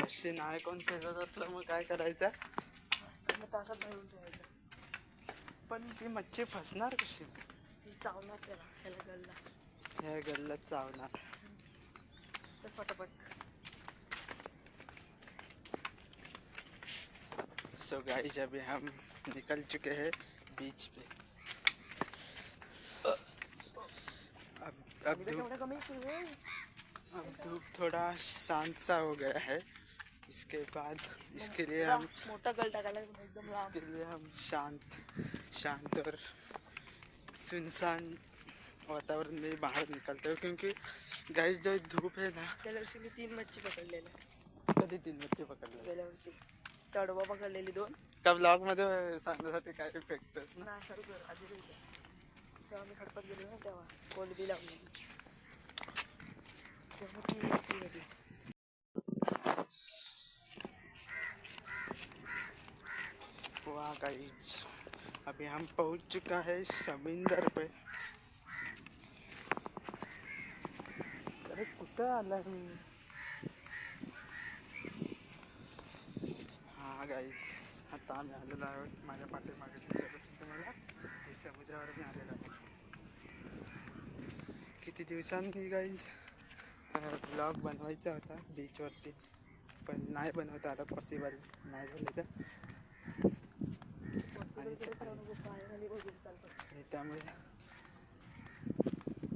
अशी नाही कोण फिरत असलं मग काय करायचं, मग तासात धरून ठेवायचं. पण ती मच्छी फसणार कशी? ती चावणार त्याला, ह्याला गल्ला. ह्या गल्ल्यात चावणार. तर पटापट. सो गाइस अभी हम निकल चुके हैं बीच पे। अब धूप थोड़ा शांत सा हो गया है। इसके बाद इसके लिए हम मोटा गल टाकायला एकदम लांब. इसके लिए हम शांत और सुनसान वातावरण में बाहर निकलते हो, क्योंकि गाइस जो धूप है ना, गेल्या वर्षी मी 3 मच्छी पकडलेल्या. कधी 3 मच्छी पकडले गेल्या वर्षी चढवा पकडलेली 2. का ब्लॉग मध्ये सांगण्यासाठी काय इफेक्ट ना सर कर आधी तेव्हा मी खडपत गेलो ना, तेव्हा कोलबी लावली तेव्हा ती मच्छी भेटली. वाह गाइस, अभी हम पहुंच चुका है समुंदर पे। अरे कुठं आला मी? हा गाइस, आता आम्ही आलेलो आहोत. माझ्या पाठीमागे दिसत असेल तुम्हाला, हे समुद्रावर मी आलेलो आहे. किती दिवसांनी गाइस ब्लॉग बनवायचा होता बीचवरती, पण नाही बनवता आता, पॉसिबल नाही झालं तर. आणि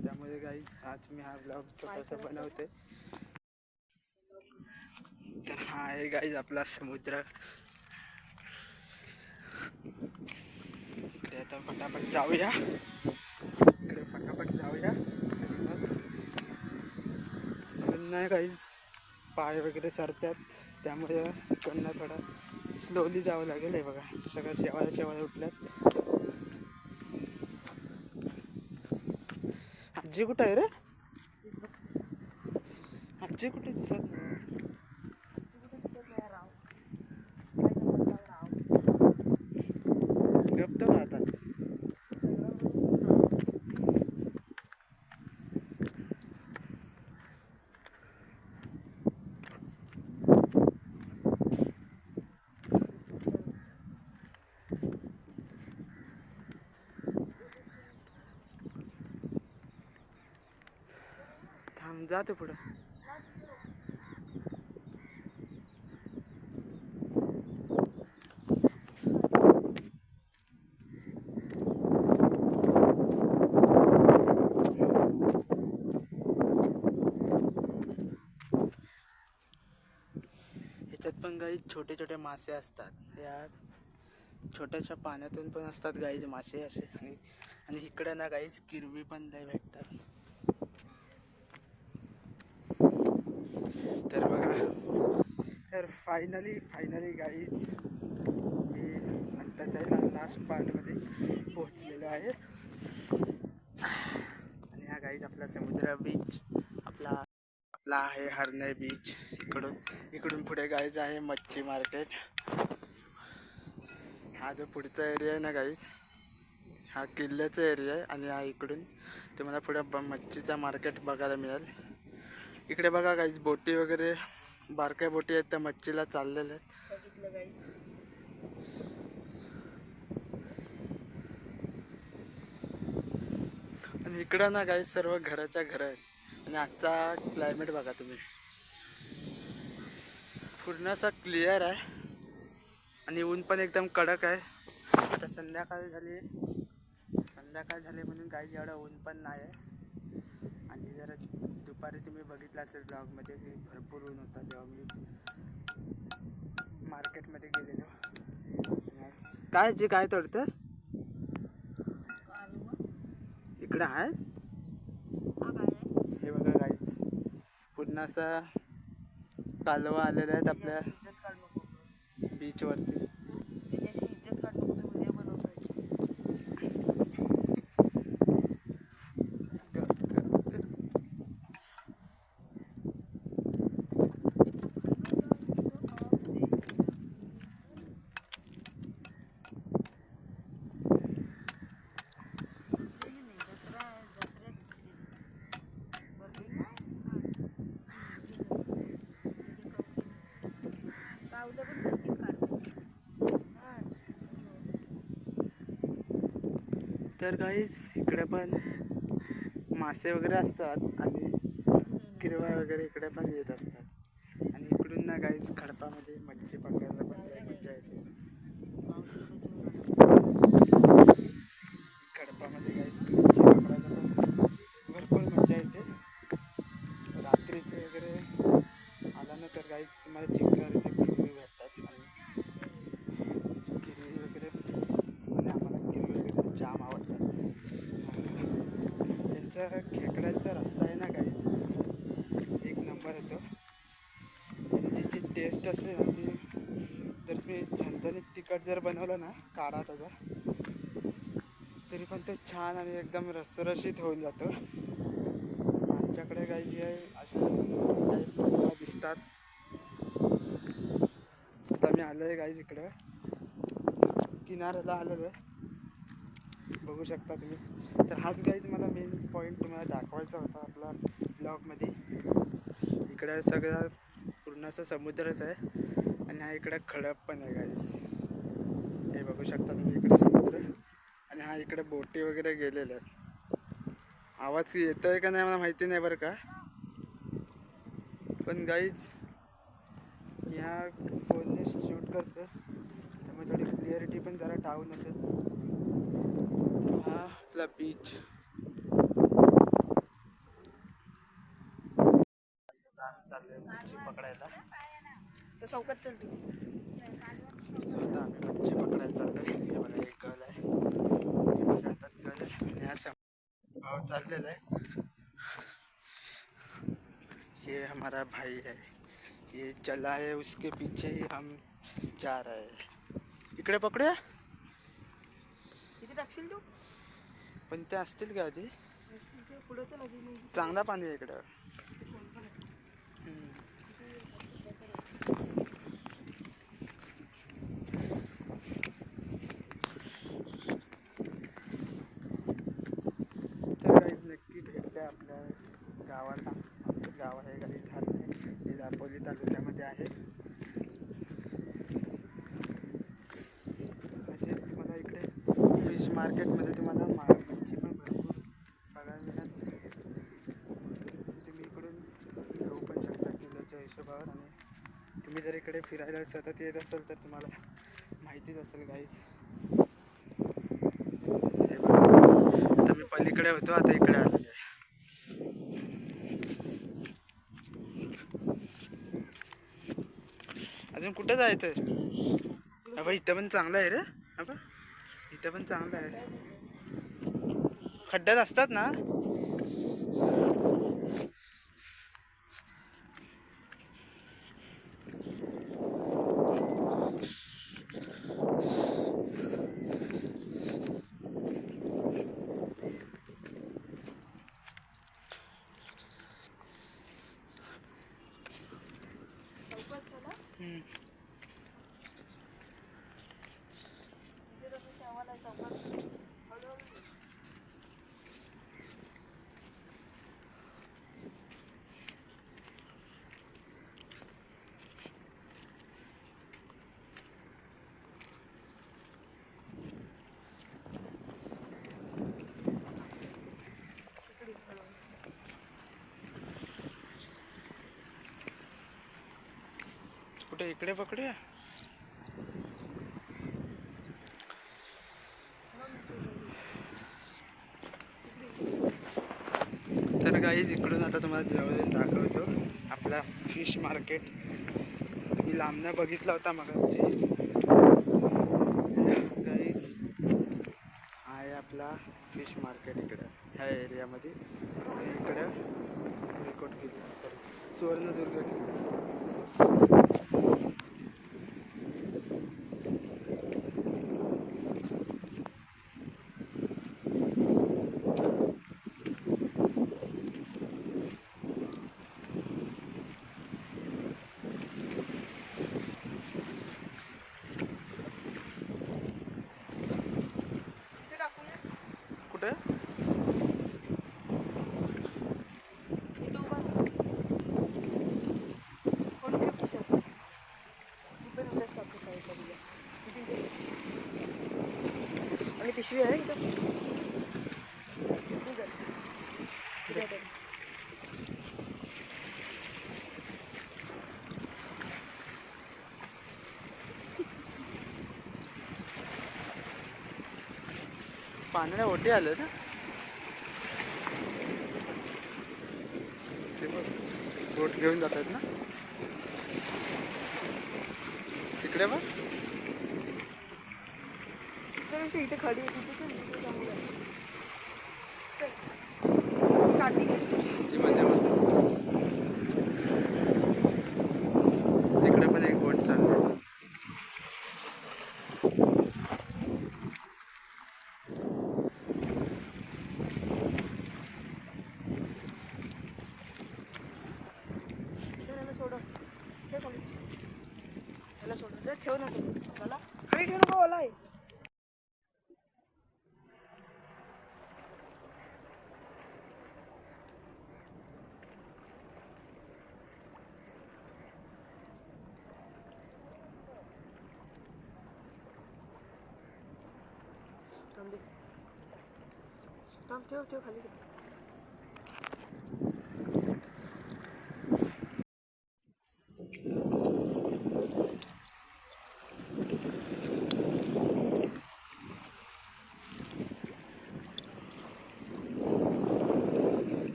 त्यामुळे गाइस आज मी हा ब्लॉग छोटासा बनवते. तर हा आहे गाइस आपला समुद्र. इकडे आता पटापट जाऊया, नाही गाइस पाय वगैरे सरतात, त्यामुळे इकडनं थोडा स्लोली जावं लागेल. हे बघा सगळ्या शेवाळ्या उठल्यात. आजी कुठं आहे रे? आजी कुठे दिसत नाही. गप्प का आता? थांब, जाते पुढं. ह्याच्यात पण काही छोटे छोटे मासे असतात. या छोट्याशा पाण्यातून पण असतात गाईज मासे असे. आणि इकडे ना गाईज किरवी पण लय भेटतात. तर बघा, तर फायनली गाईज मी आत्ताच्या लास्ट पार्टमध्ये पोहोचलेलो आहे. आणि हा गाईज आपला समुद्र बीच आपला आहे हरणे बीच. इकडून पुढे गाईज आहे मच्छी मार्केट. हा जो पुढचा एरिया आहे ना गाईज, हा किल्ल्याचा एरिया आहे. आणि हा इकडून तुम्हाला पुढे मच्छीचा मार्केट बघायला मिळेल. इकडे बघा गाईज बोटी वगैरे, बारक्या बोटी आहेत त्या मच्छीला चाललेल्या आहेत. बघितलं गाई. आणि इकडं ना गाईज सर्व घराच्या घर आहेत. आणि आजचा क्लायमेट बघा तुम्ही, पूर्ण असा क्लिअर आहे. आणि ऊन पण एकदम कडक आहे. आता संध्याकाळ झाली म्हणून काही एवढं ऊन पण नाही आहे. आणि जरा दुपारी तुम्ही बघितलं असेल ब्लॉगमध्ये की भरपूर ऊन होता जेव्हा मी मार्केटमध्ये गेलेलो. काय तोडतेस? इकडं आहे हे बघा गाईज, पूर्ण असा कालवा आलेला आहेत आपल्या बीचवरती. तर काहीच इकडे पण मासे वगैरे असतात आणि किरवा वगैरे इकडे पण येत असतात. आणि इकडून ना काहीच खडपामध्ये मच्छी पकडायला पण लय मजा येते. खडपामध्ये काहीच मच्छी पकडायला पण भरपूर मजा येते. रात्रीचे वगैरे आला ना तर काहीच तुम्हाला चिखलाचे किरवी भेटतात आणि किरवी वगैरे आणि आम्हाला किरवी वगैरे जाम आवडतात. त्यांचा खेकड्यांचा रस्सा आहे ना काहीच एक नंबर येतो. आणि जी टेस्ट असते ना ती जर तुम्ही झणझणीत तिखट जर बनवलं ना काढा त्याचा तरी पण तो छान आणि एकदम रसरशीत होऊन जातो. आमच्याकडे काही जे आहे अशा काही तुम्हाला दिसतात. आता मी आलो आहे काही इकडं किनाऱ्याला आलेलो आहे बघू शकता तुम्ही. तर हाच गाईज मला मेन पॉईंट तुम्हाला दाखवायचा होता आपला ब्लॉगमध्ये. इकडं सगळं पूर्ण असं समुद्रच आहे आणि हा इकडं खडप पण आहे गाईज. हे बघू शकता तुम्ही इकडे समुद्र आणि हा इकडे बोटी वगैरे गेलेल्या आहेत. आवाज येतोय का नाही मला माहिती नाही बरं का, पण गाईज ह्या फोनने शूट करतो त्यामुळे थोडी क्लिअरिटी पण जरा डाऊन असेल. हा आपला बीच. आम्ही चाललोय मच्छी पकडायला. तर चौकात चल तू. स्वतः आम्ही मच्छी पकडायला चाललोय. हे बघा एक गल आहे, हे बघा हातात गल आहे आणि हा भाव चाललेला आहे. ये हमारा भाई है, ये चला है उसके पीछे ही हम जा रहे हैं. इकडे पकड़ूया. किती टाकशील तू? पण ते असतील का आधी? पुढे तर नदी नाही. चांगला पाणी आहे इकडं. तर काहीच नक्की भेट द्या आपल्या गावाला. आमचं गाव आहे काही झालं नाही जे दापोली तालुक्यामध्ये आहे. असे तुम्हाला इकडे फिश मार्केटमध्ये तुम्हाला मच्छी पण भरपूर बघायला मिळेल. तुम्ही इकडून घेऊ पण शकता किलोच्या हिशोबावर. आणि तुम्ही जर इकडे फिरायला सतत येत असाल तर तुम्हाला माहितीच असेल काहीच. आता मी पलीकडे होतो, आता इकडे आलेलो आहे. अजून कुठं जायचं? अबा इथं पण चांगलं आहे रे. अबा इथं पण चांगलं आहे. खड्ड्यात असतात ना. चौकात चला. तिथे तसं शेवाला आहे चौकात चल. हळूहळू ये. तिकडे हळूहळू. कुठे इकडे पकडूया. तर काहीच इकडून आता तुम्हाला जवळ दाखवतो आपला फिश मार्केट. तुम्ही लांबनं बघितला होता मगाशी. काहीच हा आहे आपला फिश मार्केट इकडं ह्या एरियामध्ये. इकडं सुवर्णदुर्ग किल्ला. तिथे टाकूया. कुठे? इथं उभा राहा. कोण इकडे पुसत. तू पण इथेच टाकू साईडला तुझ्या. आणि पिशवी आहे इथं. पाण्याला ओटी आले ना ते बघ बोट घेऊन जात आहेत ना तिकडे बघ तर इथे खडी आहे तिथे पण तिथे जाऊ द्या. चल काठी घे. ती मध्ये तिकडे पण एक बोट चालली त्याला सोड ठेव खाली त्याला सोड ते ठेव नको त्याला खाली ठेव नको ओला आहे. थांब दे थांब ठेव ठेव खाली ठेव.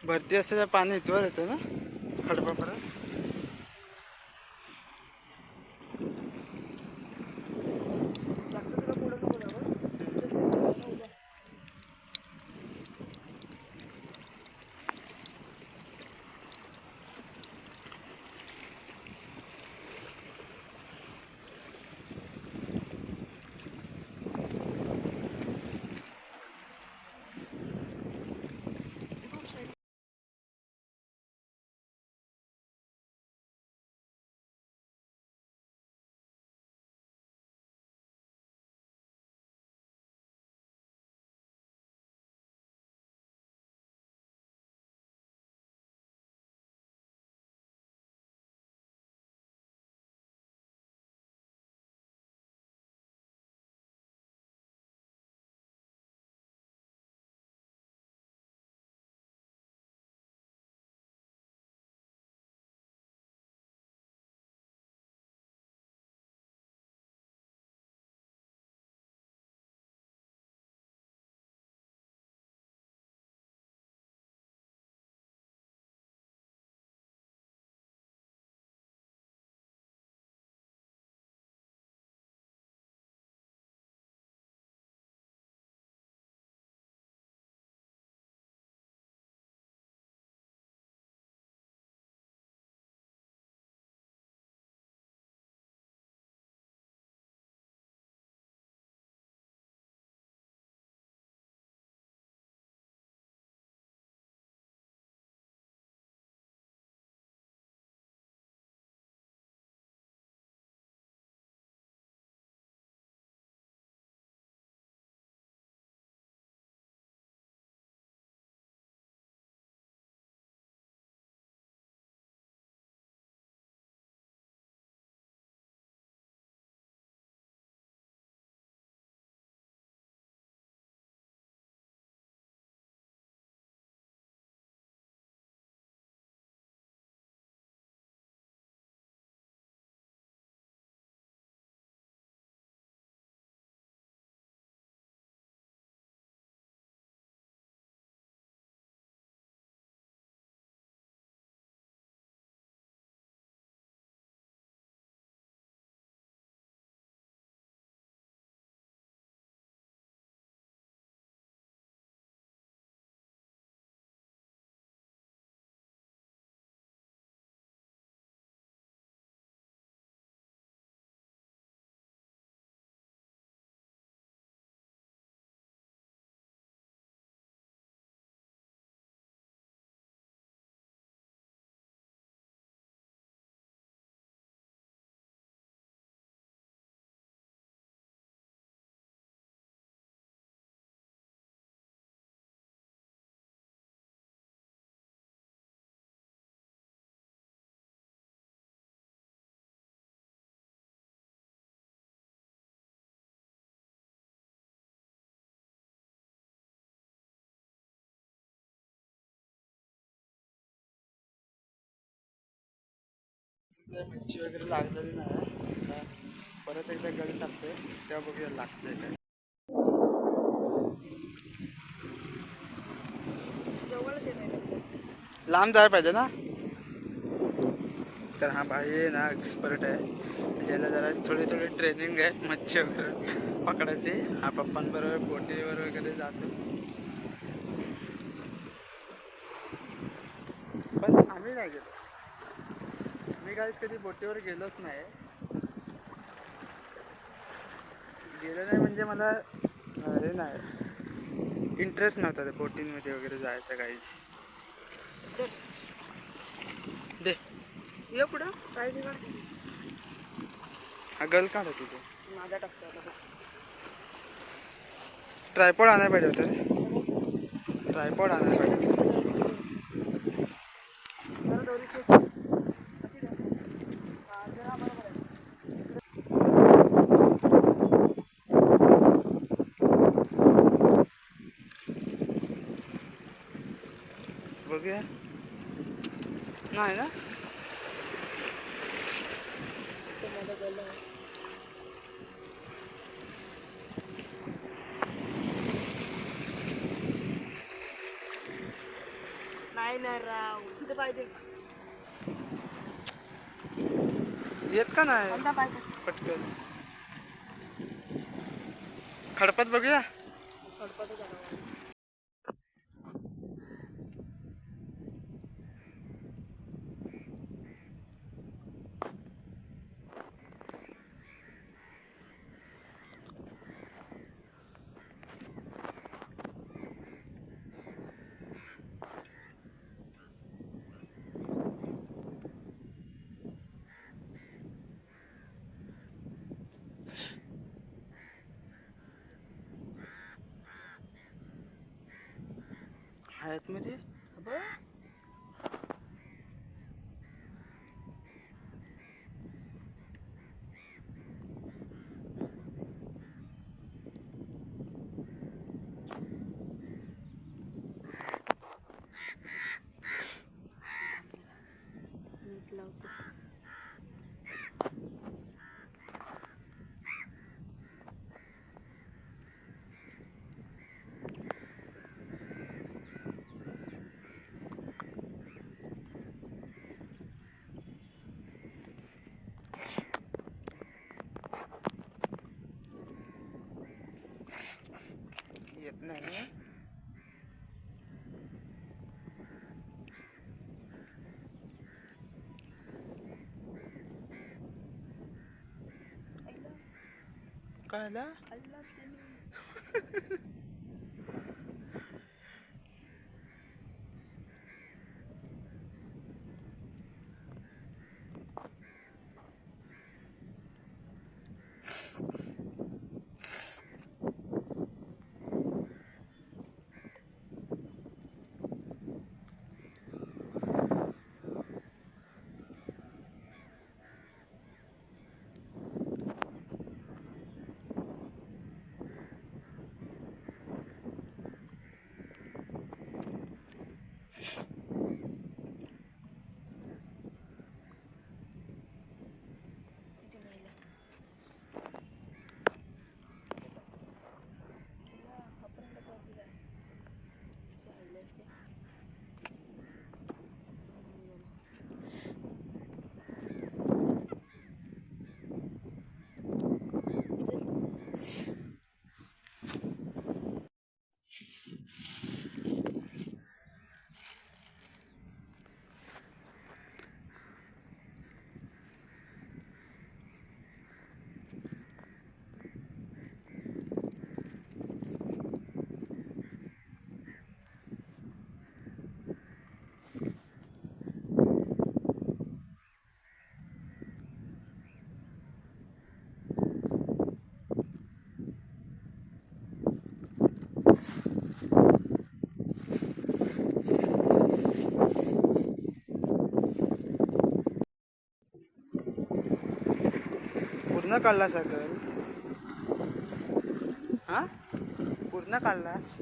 भरती असते तर पाणी इथवर येतं ना खडपापर्यंत जास्त तुला पुढं नको जावं. मिरची वगैरे लागलेली नाही परत एकदा गल टाकतोय तेव्हा बघूया लागतंय काय. जवळच येत आहे. लांब जायला पाहिजे ना. तर हा भाई आहे ना एक्सपर्ट आहे, ज्याला जरा थोडी थोडी ट्रेनिंग आहे मच्छी वगैरे पकडायची. हा पप्पांबरोबर बोटीवर वगैरे जातो, पण आम्ही नाही गेलो. मी काहीच कधी बोटीवर गेलोच नाही. गेलो नाही म्हणजे मला हे नाही, इंटरेस्ट नव्हता त्या बोटिंगमध्ये वगैरे जायचं काहीच. दे ये पुढं काय निघाल हा गल काढ तुझं. माझा टाकतो आता. ट्रायपॉड आणायला पाहिजे होतं रे. ट्रायपॉड आणायला पाहिजे होतं. जरा दोरी खेच. कशी द्या? हा, जरा बरोबर आहे. बघूया. नाही ना. तो माझा गला आहे. नाही ना राव इथं पाहिजे. येत का नाही अंदा पाहिजे. पटकन. खडपात बघूया. खडपातच आला. आहेत मध्ये. नीट लावतो. येत नाही. कळलं. तिची महिला आपण बघूया. पूर्ण काढला सगळं. हा पूर्ण काढलास.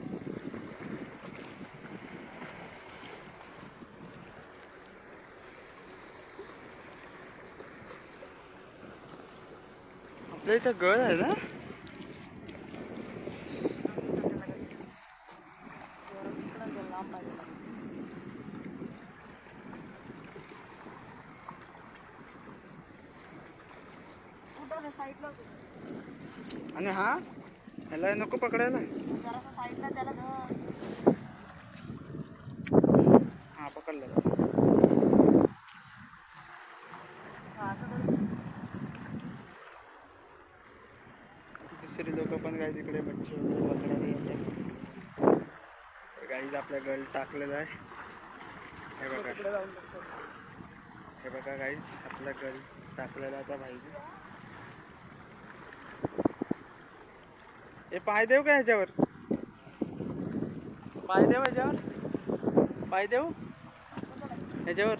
आपल्या इथं गळ आहे ना. लांब आहे कुठं साईडला आणि हा ह्याला नको पकडायला. जरासा साईडला त्याला धर. हा पकडला. हा, असं धर. दुसरी लोक पण काही तिकडे मच्छी वगैरे पकडायला येतात. गाईज आपल्या गळ टाकलेला आहे. हे बघा, तिकडे जाऊन बघतो. हे बघा गाईज आपला गळ टाकलेला आता पाहिजे. हे पाय देऊ का ह्याच्यावर? पाय देऊ ह्याच्यावर? पाय देऊ ह्याच्यावर?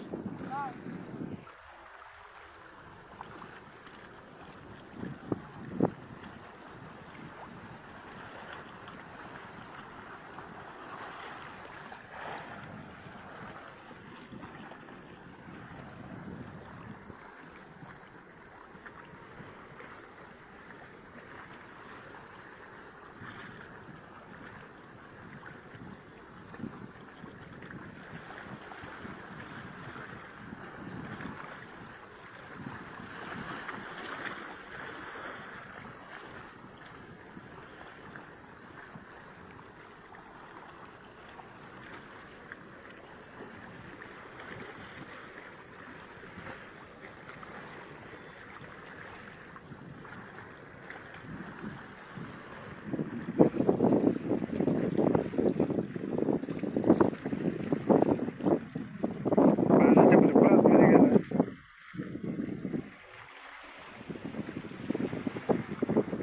पाण्याच्या भरपूर आतमध्ये गेला.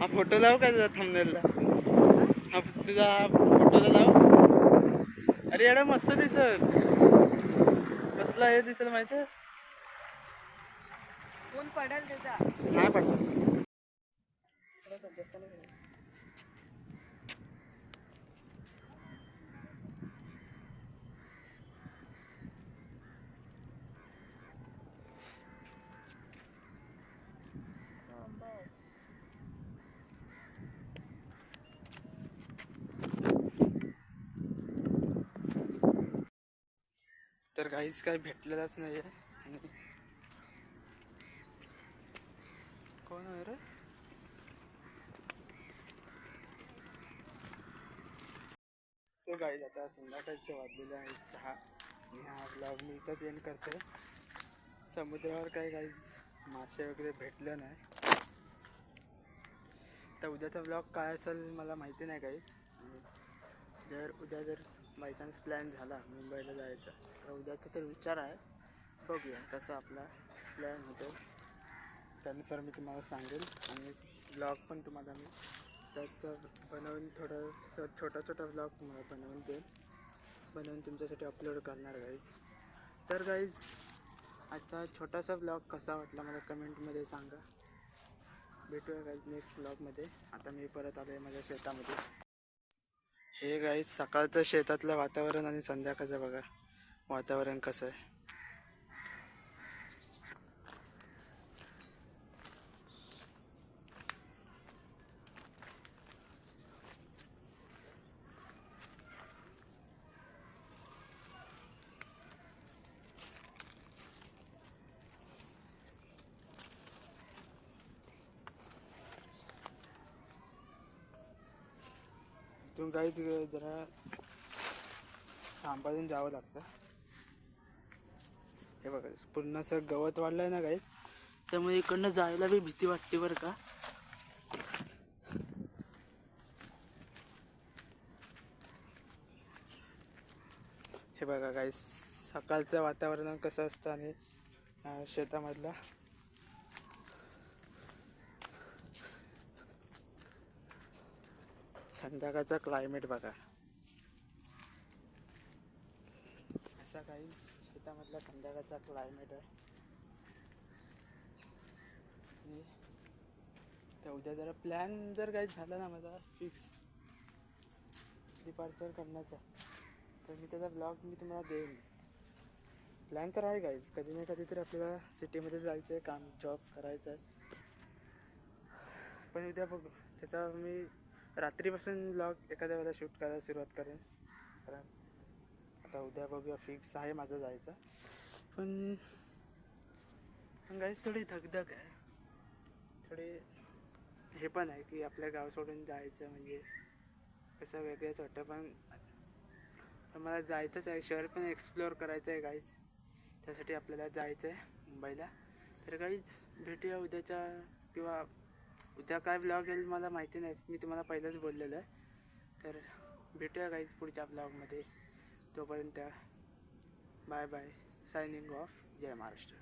हा फोटो लावू का तुझा थंबनेलला? हा तुझा फोटोला लावू? अरे एवढा मस्त दिसल. कसला हे दिसेल माहिती आहे? कोण पडेल त्याचा? नाही पडत. तर काहीच काही भेटलेलंच नाही आहे. आणि कोण आहे रे? तो गाईज आता संध्याकाळचे वाजलेले आहेत 6 आणि हा ब्लॉग मी इथंच एंड करतो. समुद्रावर काही काही मासे वगैरे भेटले नाही. तर उद्याचा ब्लॉग काय असेल मला माहिती नाही काही. जर उद्या बाय चान्स प्लॅन झाला मुंबईला जायचा तर उद्याचा तर विचार आहे. बघूया कसं आपला प्लॅन होतो त्यानुसार मी तुम्हाला सांगेल. आणि ब्लॉग पण तुम्हाला मी त्याचं बनवून थोडं छोटा छोटा ब्लॉग बनवून तुमच्यासाठी अपलोड करणार गाईज. तर गाईज आजचा छोटासा ब्लॉग कसा वाटला मला कमेंटमध्ये सांगा. भेटूया गाईज नेक्स्ट ब्लॉगमध्ये. आता मी परत आलो आहे माझ्या शेतामध्ये. हे गाईज सकाळचं शेतातलं वातावरण आणि संध्याकाळचं बघा वातावरण कसं आहे. इथून गाईज जरा सांभाळून जावं लागतं. हे बघा पूर्ण असं गवत वाढलं आहे ना गाईज, त्यामुळे इकडनं जायला बी भीती वाटते बरं का. हे बघा गाईज सकाळचं वातावरण कसं असतं आणि शेतामधला संध्याकाळचा क्लायमेट बघा. असा काही शेतामधला संध्याकाळचा क्लायमेट आहे. आणि तर उद्या जरा प्लॅन जर काही झाला ना माझा फिक्स डिपार्चर करण्याचा तर मी त्याचा ब्लॉग मी तुम्हाला देईन. प्लॅन तर आहे गाईज कधी ना कधी तर आपल्याला सिटीमध्ये जायचं आहे, काम जॉब करायचं आहे. पण उद्या बघू, त्याचा मी रात्रीपासून ब्लॉग एखाद्या वेळेला शूट करायला सुरुवात करेन. कारण आता उद्या बघूया, फिक्स आहे माझं जायचं. पण गाईज थोडी धगधग आहे, थोडे हे पण आहे की आपल्या गाव सोडून जायचं म्हणजे कसं वेगळंच वाटतं. पण मला जायचंच आहे, शहर पण एक्सप्लोअर करायचं आहे गाईज. त्यासाठी आपल्याला जायचं आहे मुंबईला. तर गाईज भेटूया उद्याच्या, किंवा उद्या काय ब्लॉग येईल मला माहिती नाही, मी तुम्हाला पहिलंच बोललेलं आहे. तर भेटूया गाईज पुढच्या ब्लॉगमध्ये. तोपर्यंत बाय बाय, सायनिंग ऑफ. जय महाराष्ट्र.